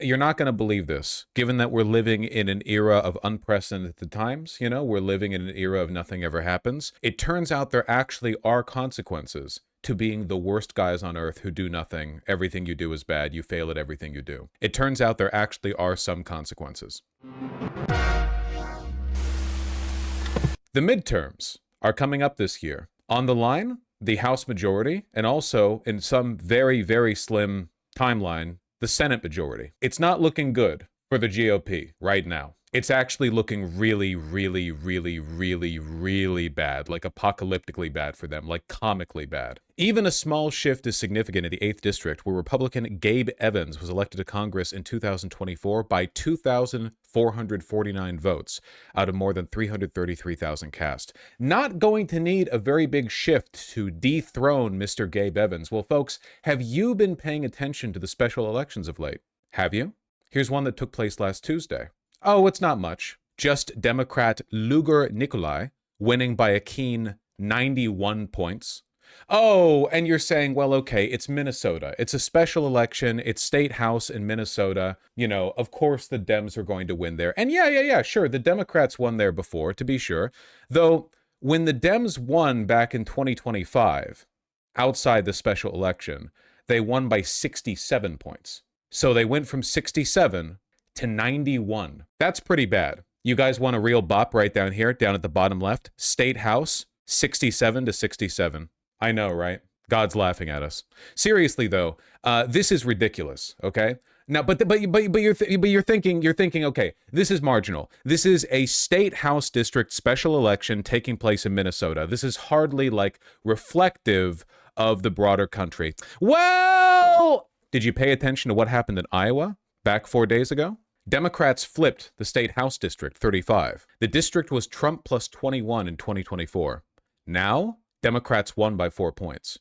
You're not going to believe this, given that we're living in an era of unprecedented times. We're living in an era of nothing ever happens. It turns out there actually are consequences to being the worst guys on earth who do nothing. Everything you do is bad. You fail at everything you do. It turns out there actually are some consequences. The midterms are coming up this year. On the line, the House majority, and also in some very, very slim timeline, the Senate majority. It's not looking good for the GOP right now. It's actually looking really, really, really, really, really bad, like apocalyptically bad for them, like comically bad. Even a small shift is significant in the 8th District, where Republican Gabe Evans was elected to Congress in 2024 by 2,449 votes out of more than 333,000 cast. Not going to need a very big shift to dethrone Mr. Gabe Evans. Well, folks, have you been paying attention to the special elections of late? Have you? Here's one that took place last Tuesday. Oh, it's not much. Just Democrat Lugar Nikolai winning by a keen 91 points. Oh, and you're saying, well, okay, it's Minnesota. It's a special election. It's state house in Minnesota. Of course the Dems are going to win there. And yeah, sure. The Democrats won there before, to be sure. Though, when the Dems won back in 2025, outside the special election, they won by 67 points. So they went from 67 to 91. That's pretty bad. You guys want a real bop right down here, down at the bottom left? State House, 67 to 67. I know, right? God's laughing at us. Seriously, though, this is ridiculous. Okay. Now, but you're thinking, okay, this is marginal. This is a state house district special election taking place in Minnesota. This is hardly like reflective of the broader country. Well, did you pay attention to what happened in Iowa back 4 days ago? Democrats flipped the state house district 35. The district was Trump plus 21 in 2024. Now, Democrats won by 4 points.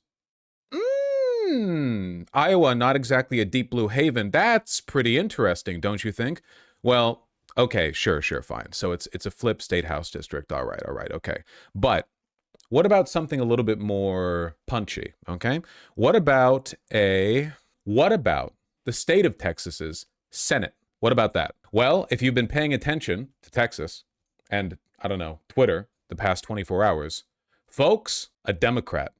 Iowa, not exactly a deep blue haven. That's pretty interesting, don't you think? Well, okay, sure, fine. So it's a flip state house district. All right, okay. But what about something a little bit more punchy, okay? What about the state of Texas's Senate? What about that? Well, if you've been paying attention to Texas and, I don't know, Twitter the past 24 hours, folks, a Democrat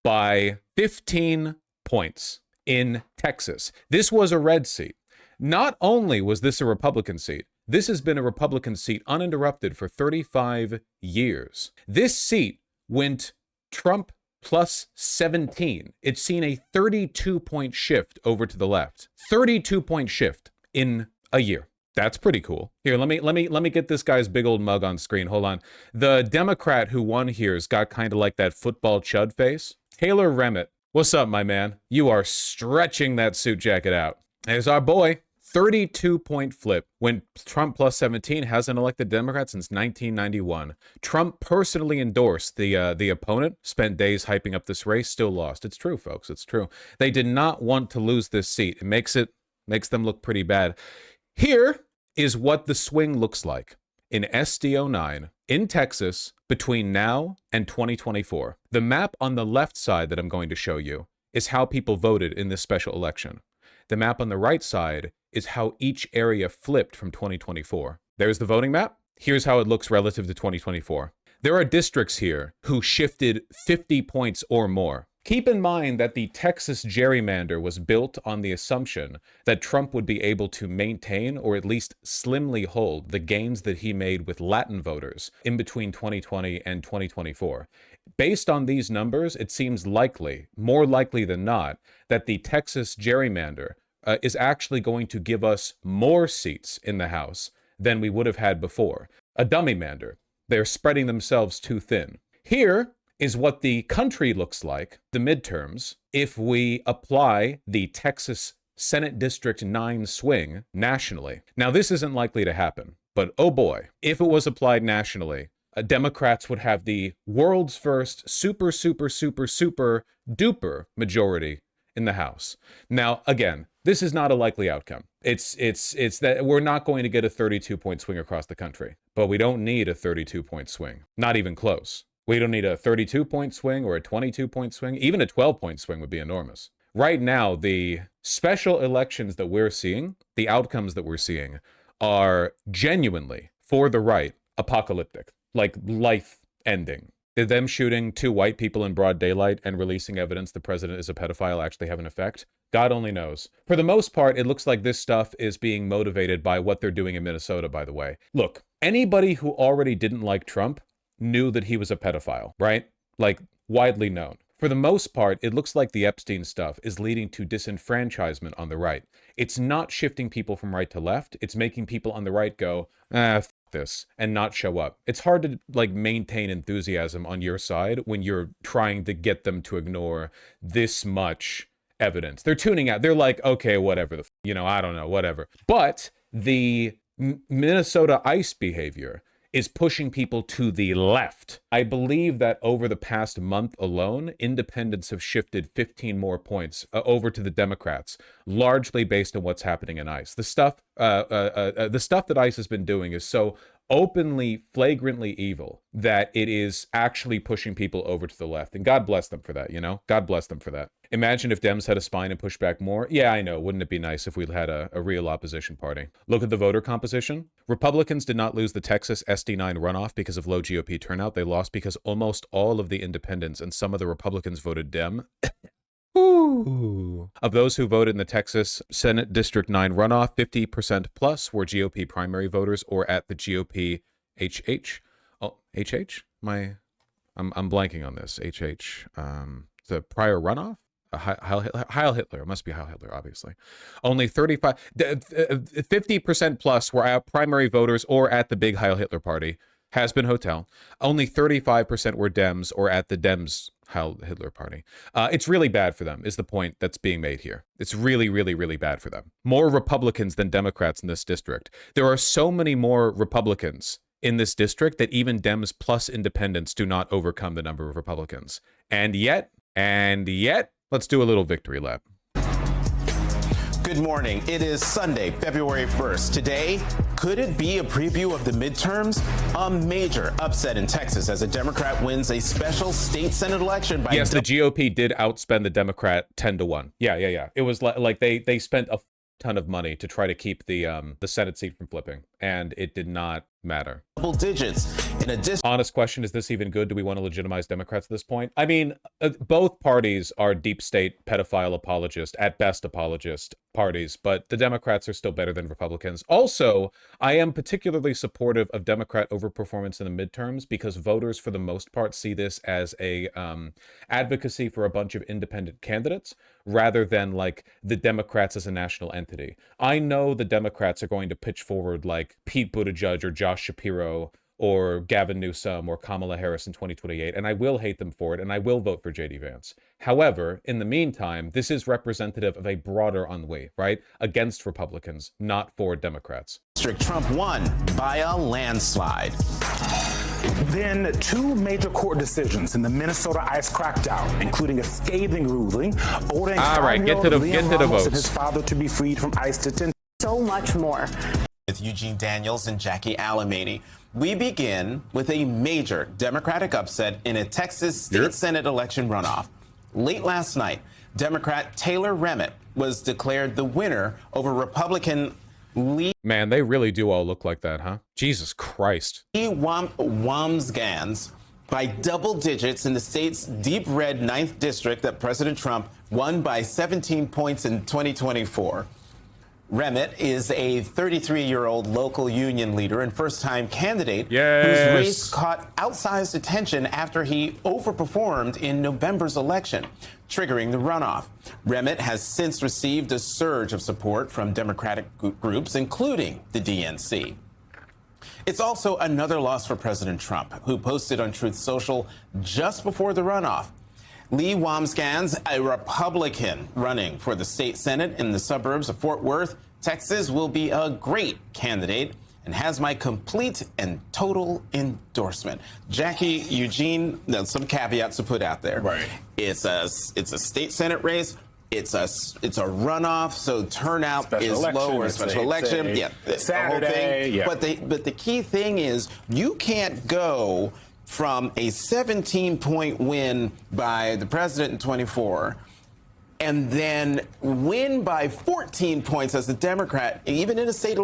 by 15 points in Texas. This was a red seat. Not only was this a Republican seat, this has been a Republican seat uninterrupted for 35 years. This seat went Trump plus 17. It's seen a 32-point shift over to the left. 32-point shift in a year. That's pretty cool. Here, let me get this guy's big old mug on screen. Hold on. The Democrat who won here's got kind of like that football chud face. Taylor Remmett. What's up, my man? You are stretching that suit jacket out. There's our boy. 32-point flip when Trump plus 17 hasn't elected Democrat since 1991. Trump personally endorsed the opponent, spent days hyping up this race, still lost. It's true, folks. It's true. They did not want to lose this seat. It makes them look pretty bad. Here is what the swing looks like in SD09 in Texas between now and 2024. The map on the left side that I'm going to show you is how people voted in this special election. The map on the right side is how each area flipped from 2024. There's the voting map. Here's how it looks relative to 2024. There are districts here who shifted 50 points or more. Keep in mind that the Texas gerrymander was built on the assumption that Trump would be able to maintain or at least slimly hold the gains that he made with Latin voters in between 2020 and 2024. Based on these numbers, it seems likely, more likely than not, that the Texas gerrymander is actually going to give us more seats in the House than we would have had before. A dummy mander. They're spreading themselves too thin. Here is what the country looks like, the midterms, if we apply the Texas Senate District 9 swing nationally. Now, this isn't likely to happen, but oh boy, if it was applied nationally, Democrats would have the world's first super duper majority in the House. Now, again, this is not a likely outcome. It's that we're not going to get a 32-point swing across the country, but we don't need a 32-point swing. Not even close. We don't need a 32-point swing or a 22-point swing. Even a 12-point swing would be enormous. right now, the special elections that we're seeing, the outcomes that we're seeing, are genuinely, for the right, apocalyptic, like life ending. Did them shooting 2 white people in broad daylight and releasing evidence the president is a pedophile actually have an effect? God only knows. For the most part, it looks like this stuff is being motivated by what they're doing in Minnesota, by the way. Look, anybody who already didn't like Trump knew that he was a pedophile, right? Like, widely known. For the most part, it looks like the Epstein stuff is leading to disenfranchisement on the right. It's not shifting people from right to left. It's making people on the right go, this, and not show up. It's hard to like maintain enthusiasm on your side when you're trying to get them to ignore this much evidence. They're tuning out. They're like, okay, whatever, I don't know, whatever. But the Minnesota ICE behavior is pushing people to the left. I believe that over the past month alone, independents have shifted 15 more points over to the Democrats, largely based on what's happening in ICE. The stuff that ICE has been doing is so openly, flagrantly evil that it is actually pushing people over to the left. And God bless them for that, God bless them for that. Imagine if Dems had a spine and pushed back more. Yeah, I know. Wouldn't it be nice if we had a real opposition party? Look at the voter composition. Republicans did not lose the Texas SD9 runoff because of low GOP turnout. They lost because almost all of the independents and some of the Republicans voted Dem. Ooh. Of those who voted in the Texas Senate District 9 runoff, 50% plus were GOP primary voters or at the GOP HH. Oh, HH? I'm blanking on this. HH. The prior runoff? Heil Hitler. It must be Heil Hitler, obviously. Only 50% plus were at primary voters or at the big Heil Hitler party. Has-been hotel. Only 35% were Dems or at the Dems Heil Hitler party. It's really bad for them, is the point that's being made here. It's really, really, really bad for them. More Republicans than Democrats in this district. There are so many more Republicans in this district that even Dems plus independents do not overcome the number of Republicans. And yet, let's do a little victory lap. Good morning. It is Sunday, February 1st. Today, could it be a preview of the midterms? A major upset in Texas as a Democrat wins a special state Senate election by... Yes, the GOP did outspend the Democrat 10-1. Yeah. It was like they spent a ton of money to try to keep the Senate seat from flipping, and it did not matter. Double digits in a honest question, is this even good? Do we want to legitimize Democrats at this point? I mean, both parties are deep state pedophile apologist, at best apologist parties, but the Democrats are still better than Republicans. Also, I am particularly supportive of Democrat overperformance in the midterms because voters, for the most part, see this as a advocacy for a bunch of independent candidates rather than like the Democrats as a national entity. I know the Democrats are going to pitch forward like Pete Buttigieg or Josh Shapiro or Gavin Newsom or Kamala Harris in 2028, and I will hate them for it, and I will vote for J.D. Vance. However, in the meantime, this is representative of a broader ennui, right? Against Republicans, not for Democrats. District Trump won by a landslide. Then two major court decisions in the Minnesota ICE crackdown, including a scathing ruling ordering get to the votes. And his father to be freed from ICE detention. So much more. With Eugene Daniels and Jackie Alamany. We begin with a major Democratic upset in a Texas state Senate election runoff. Late last night, Democrat Taylor Remitt was declared the winner over Republican Lee. Man, they really do all look like that, huh? Jesus Christ. Wamsgans by double digits in the state's deep red 9th district that President Trump won by 17 points in 2024. Remitt is a 33-year-old local union leader and first-time candidate whose race caught outsized attention after he overperformed in November's election, triggering the runoff. Remitt has since received a surge of support from Democratic groups, including the DNC. It's also another loss for President Trump, who posted on Truth Social just before the runoff. Lee Wamsgans, a Republican running for the state Senate in the suburbs of Fort Worth, Texas, will be a great candidate and has my complete and total endorsement. Jackie, Eugene, some caveats to put out there. Right. It's a state Senate race. It's a runoff, so turnout is lower. Special election, Saturday, the whole thing. But the key thing is you can't go from a 17-point win by the president in 24 and then win by 14 points as the Democrat, even in a state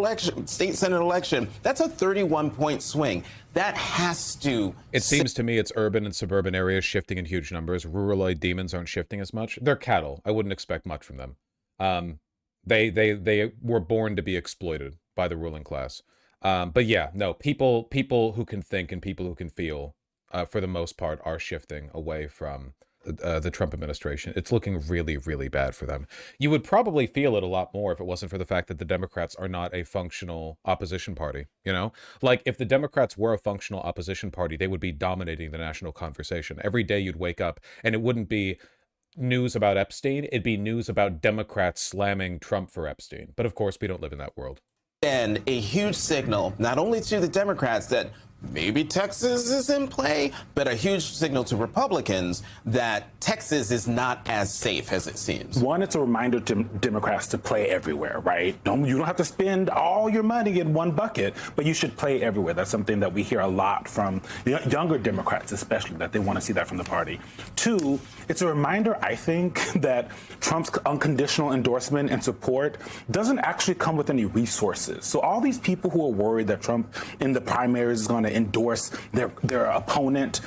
Senate election, that's a 31-point swing. That has to... It seems to me it's urban and suburban areas shifting in huge numbers. Rural demons aren't shifting as much. They're cattle. I wouldn't expect much from them. They were born to be exploited by the ruling class. But yeah, no, people who can think and people who can feel, for the most part, are shifting away from the Trump administration. It's looking really, really bad for them. You would probably feel it a lot more if it wasn't for the fact that the Democrats are not a functional opposition party, you know? Like, if the Democrats were a functional opposition party, they would be dominating the national conversation. Every day you'd wake up, and it wouldn't be news about Epstein, it'd be news about Democrats slamming Trump for Epstein. But of course, we don't live in that world. And a huge signal, not only to the Democrats that maybe Texas is in play, but a huge signal to Republicans that Texas is not as safe as it seems. One, it's a reminder to Democrats to play everywhere, right? You don't have to spend all your money in one bucket, but you should play everywhere. That's something that we hear a lot from younger Democrats, especially, that they want to see that from the party. Two, it's a reminder, I think, that Trump's unconditional endorsement and support doesn't actually come with any resources. So all these people who are worried that Trump in the primaries is going to endorse their opponent,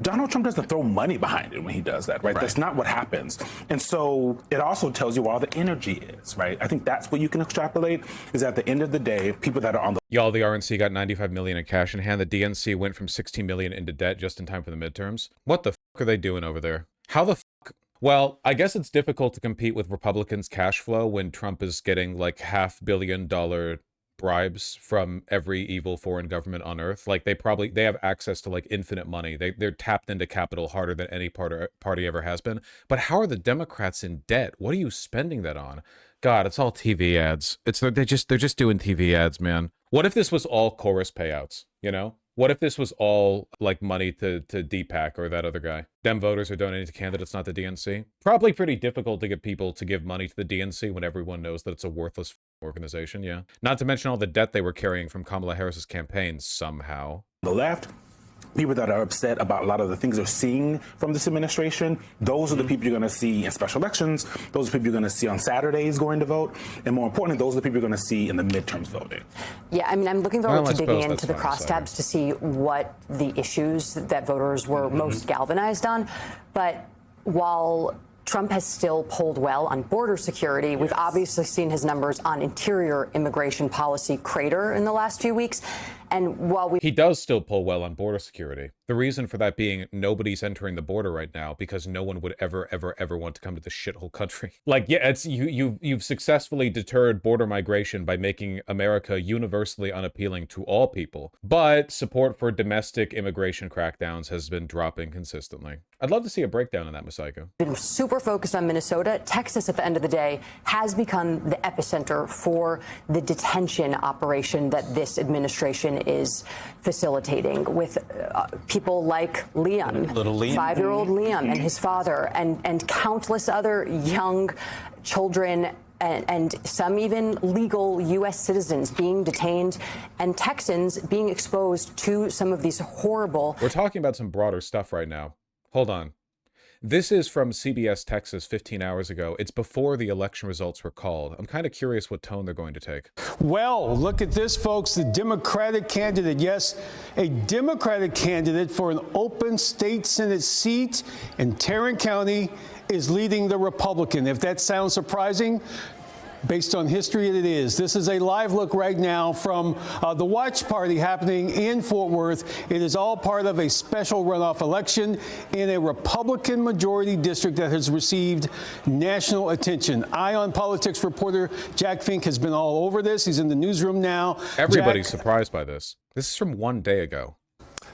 Donald Trump doesn't throw money behind it when he does that, right? That's not what happens. And so it also tells you where all the energy is, right? I think that's what you can extrapolate, is at the end of the day, people that are on the... Y'all, the RNC got $95 million in cash in hand. The DNC went from $16 million into debt just in time for the midterms. What the f*** are they doing over there? How the f***? Well, I guess it's difficult to compete with Republicans' cash flow when Trump is getting like $500 million bribes from every evil foreign government on earth. Like, they have access to like infinite money. They're tapped into capital harder than any party ever has been. But how are the Democrats in debt? What are you spending that on? God, it's all TV ads. They're just doing TV ads, man. What if this was all chorus payouts, you know? What if this was all like money to DPAC or that other guy? Dem voters are donating to candidates, not the DNC. Probably pretty difficult to get people to give money to the DNC when everyone knows that it's a worthless organization, yeah. Not to mention all the debt they were carrying from Kamala Harris's campaign somehow. The left, people that are upset about a lot of the things they're seeing from this administration, those are the people you're going to see in special elections. Those are the people you're going to see on Saturdays going to vote. And more importantly, those are the people you're going to see in the midterms voting. Yeah, I mean, I'm looking forward to digging into the crosstabs to see what the issues that voters were most galvanized on. But while Trump has still polled well on border security, we've obviously seen his numbers on interior immigration policy crater in the last few weeks. And while he does still poll well on border security, the reason for that being nobody's entering the border right now because no one would ever want to come to this shithole country. Like, yeah, it's you've successfully deterred border migration by making America universally unappealing to all people. But support for domestic immigration crackdowns has been dropping consistently. I'd love to see a breakdown on that, Masaiko. Been super focused on Minnesota. Texas, at the end of the day, has become the epicenter for the detention operation that this administration is facilitating, with people like Liam, little Liam, 5-year-old Liam and his father, and countless other young children and some even legal U.S. citizens being detained, and Texans being exposed to some of these horrible... We're talking about some broader stuff right now. Hold on. This is from CBS Texas 15 hours ago. It's before the election results were called. I'm kind of curious what tone they're going to take. Well, look at this, folks. The Democratic candidate, yes, a Democratic candidate for an open state Senate seat in Tarrant County is leading the Republican. If that sounds surprising, based on history, it is. This is a live look right now from the watch party happening in Fort Worth. It is all part of a special runoff election in a Republican majority district that has received national attention. Eye on Politics reporter Jack Fink has been all over this. He's in the newsroom now. Everybody's surprised by this. This is from one day ago.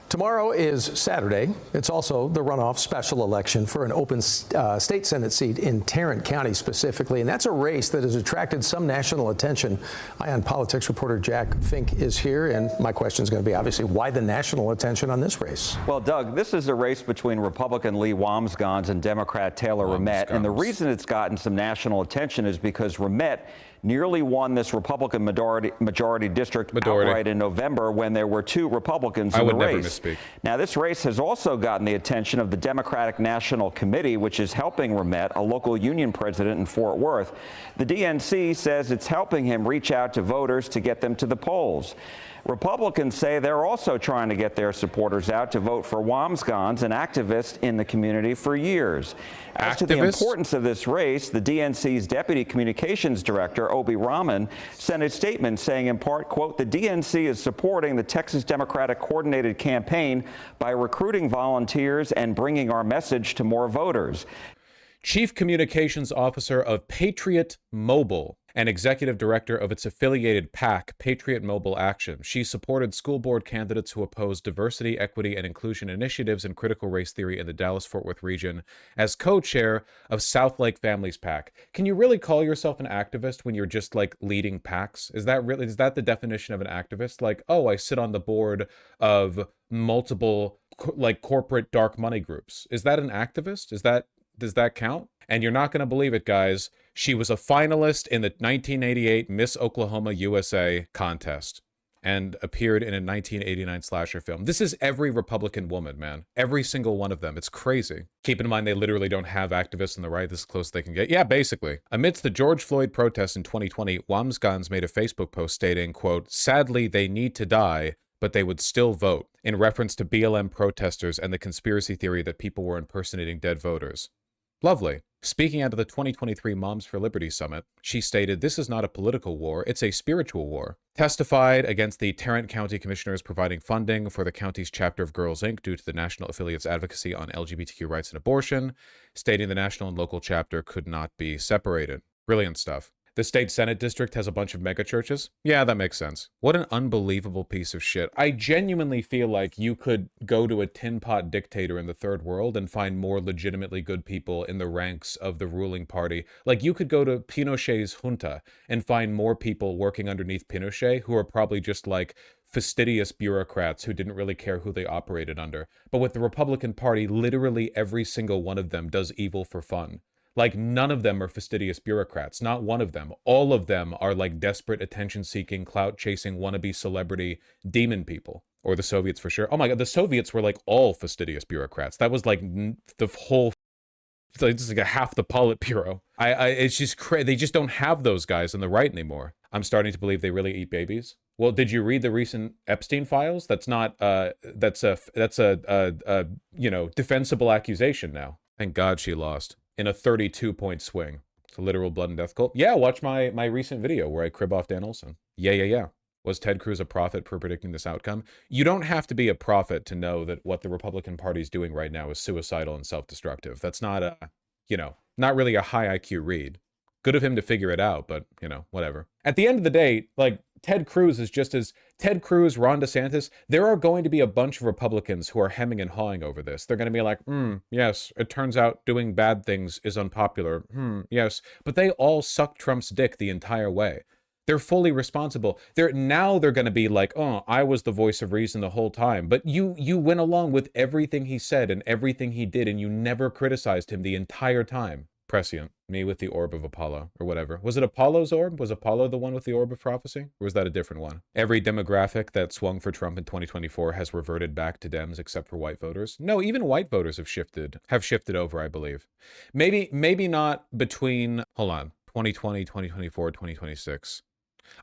Tomorrow is Saturday. It's also the runoff special election for an open state Senate seat in Tarrant County specifically. And that's a race that has attracted some national attention. Eye on Politics reporter Jack Fink is here. And my question is going to be, obviously, why the national attention on this race? Well, Doug, this is a race between Republican Lee Wamsgans and Democrat Taylor Ramett. And the reason it's gotten some national attention is because Ramett nearly won this Republican majority district outright in November when there were 2 Republicans in the race. I would never misspeak. Now, this race has also gotten the attention of the Democratic National Committee, which is helping Remet, a local union president in Fort Worth. The DNC says it's helping him reach out to voters to get them to the polls. Republicans say they're also trying to get their supporters out to vote for Wamsgans, an activist in the community for years. As to the importance of this race, the DNC's Deputy Communications Director, Obi Rahman, sent a statement saying in part, quote, the DNC is supporting the Texas Democratic Coordinated Campaign by recruiting volunteers and bringing our message to more voters. Chief Communications Officer of Patriot Mobile and Executive Director of its affiliated PAC, Patriot Mobile Action. She supported school board candidates who opposed diversity, equity, and inclusion initiatives and critical race theory in the Dallas-Fort Worth region as co-chair of South Lake Families PAC. Can you really call yourself an activist when you're just like leading PACs? Is that the definition of an activist? Like, oh, I sit on the board of multiple like corporate dark money groups. Is that an activist? Does that count? And you're not going to believe it, guys. She was a finalist in the 1988 Miss Oklahoma USA contest and appeared in a 1989 slasher film. This is every Republican woman, man. Every single one of them. It's crazy. Keep in mind, they literally don't have activists on the right. This is close they can get. Yeah, basically. Amidst the George Floyd protests in 2020, Wamsgans made a Facebook post stating, quote, sadly, they need to die, but they would still vote, in reference to BLM protesters and the conspiracy theory that people were impersonating dead voters. Lovely. Speaking at the 2023 Moms for Liberty Summit, she stated, this is not a political war, it's a spiritual war. Testified against the Tarrant County Commissioners providing funding for the county's chapter of Girls Inc. due to the national affiliate's advocacy on LGBTQ rights and abortion, stating the national and local chapter could not be separated. Brilliant stuff. The state Senate district has a bunch of mega churches. Yeah, that makes sense. What an unbelievable piece of shit. I genuinely feel like you could go to a tin pot dictator in the third world and find more legitimately good people in the ranks of the ruling party. Like you could go to Pinochet's junta and find more people working underneath Pinochet who are probably just like fastidious bureaucrats who didn't really care who they operated under. But with the Republican Party, literally every single one of them does evil for fun. Like, none of them are fastidious bureaucrats. Not one of them. All of them are like desperate, attention-seeking, clout-chasing, wannabe celebrity demon people. Or the Soviets for sure. Oh my God, the Soviets were like all fastidious bureaucrats. That was like the whole, it's like a half the Politburo. It's just crazy. They just don't have those guys on the right anymore. I'm starting to believe they really eat babies. Well, did you read the recent Epstein files? That's not, that's a defensible accusation now. Thank God she lost. In a 32-point swing. It's a literal blood and death cult. Yeah, watch my recent video where I crib off Dan Olson. Yeah. Was Ted Cruz a prophet for predicting this outcome? You don't have to be a prophet to know that what the Republican Party is doing right now is suicidal and self-destructive. That's not a, not really a high IQ read. Good of him to figure it out, but, whatever. At the end of the day, like, Ted Cruz is just as... Ted Cruz, Ron DeSantis, there are going to be a bunch of Republicans who are hemming and hawing over this. They're going to be like, yes, it turns out doing bad things is unpopular. Yes. But they all sucked Trump's dick the entire way. They're fully responsible. Now they're going to be like, oh, I was the voice of reason the whole time. But you went along with everything he said and everything he did, and you never criticized him the entire time. Prescient. Me with the orb of Apollo, or whatever. Was it Apollo's orb? Was Apollo the one with the orb of prophecy? Or was that a different one? Every demographic that swung for Trump in 2024 has reverted back to Dems except for white voters. No, even white voters have shifted over, I believe. Maybe not between, 2020, 2024, 2026.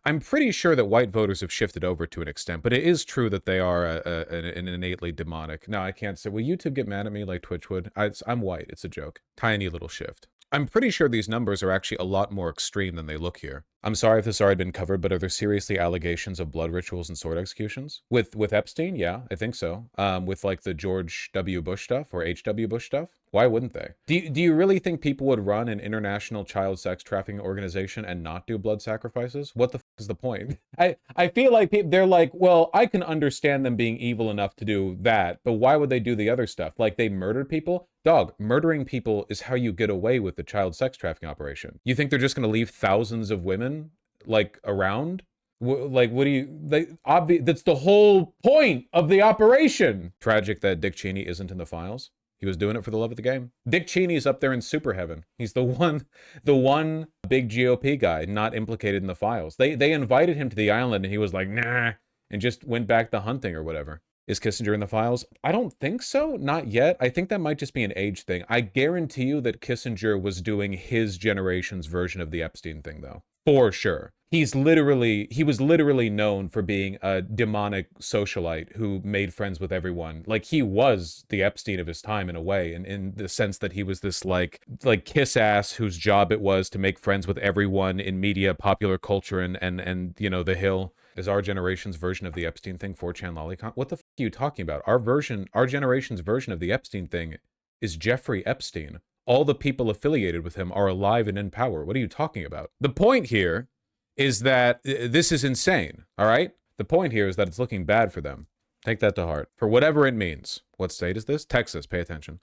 I'm pretty sure that white voters have shifted over to an extent, but it is true that they are an innately demonic. No, I can't say. Will YouTube get mad at me like Twitch would? I'm white. It's a joke. Tiny little shift. I'm pretty sure these numbers are actually a lot more extreme than they look here. I'm sorry if this has already been covered, but are there seriously allegations of blood rituals and sword executions? With Epstein? Yeah, I think so. With like the George W. Bush stuff or H.W. Bush stuff? Why wouldn't they? Do you really think people would run an international child sex trafficking organization and not do blood sacrifices? What the f is the point? I feel like they're like, well, I can understand them being evil enough to do that, but why would they do the other stuff? Like they murdered people? Dog, murdering people is how you get away with the child sex trafficking operation. You think they're just going to leave thousands of women like around? Like, what do you, that's the whole point of the operation. Tragic that Dick Cheney isn't in the files. He was doing it for the love of the game. Dick Cheney's up there in super heaven. He's the one big GOP guy not implicated in the files. They invited him to the island and he was like, nah, and just went back to hunting or whatever. Is Kissinger in the files? I don't think so. Not yet. I think that might just be an age thing. I guarantee you that Kissinger was doing his generation's version of the Epstein thing, though. For sure. He was literally known for being a demonic socialite who made friends with everyone. Like, he was the Epstein of his time in a way, in the sense that he was this like kiss ass whose job it was to make friends with everyone in media, popular culture, and you know, the Hill. Is our generation's version of the Epstein thing 4chan lolicon? What the f are you talking about? Our generation's version of the Epstein thing is Jeffrey Epstein. All the people affiliated with him are alive and in power. What are you talking about? The point here is that this is insane, all right? The point here is that it's looking bad for them. Take that to heart. For whatever it means. What state is this? Texas. Pay attention.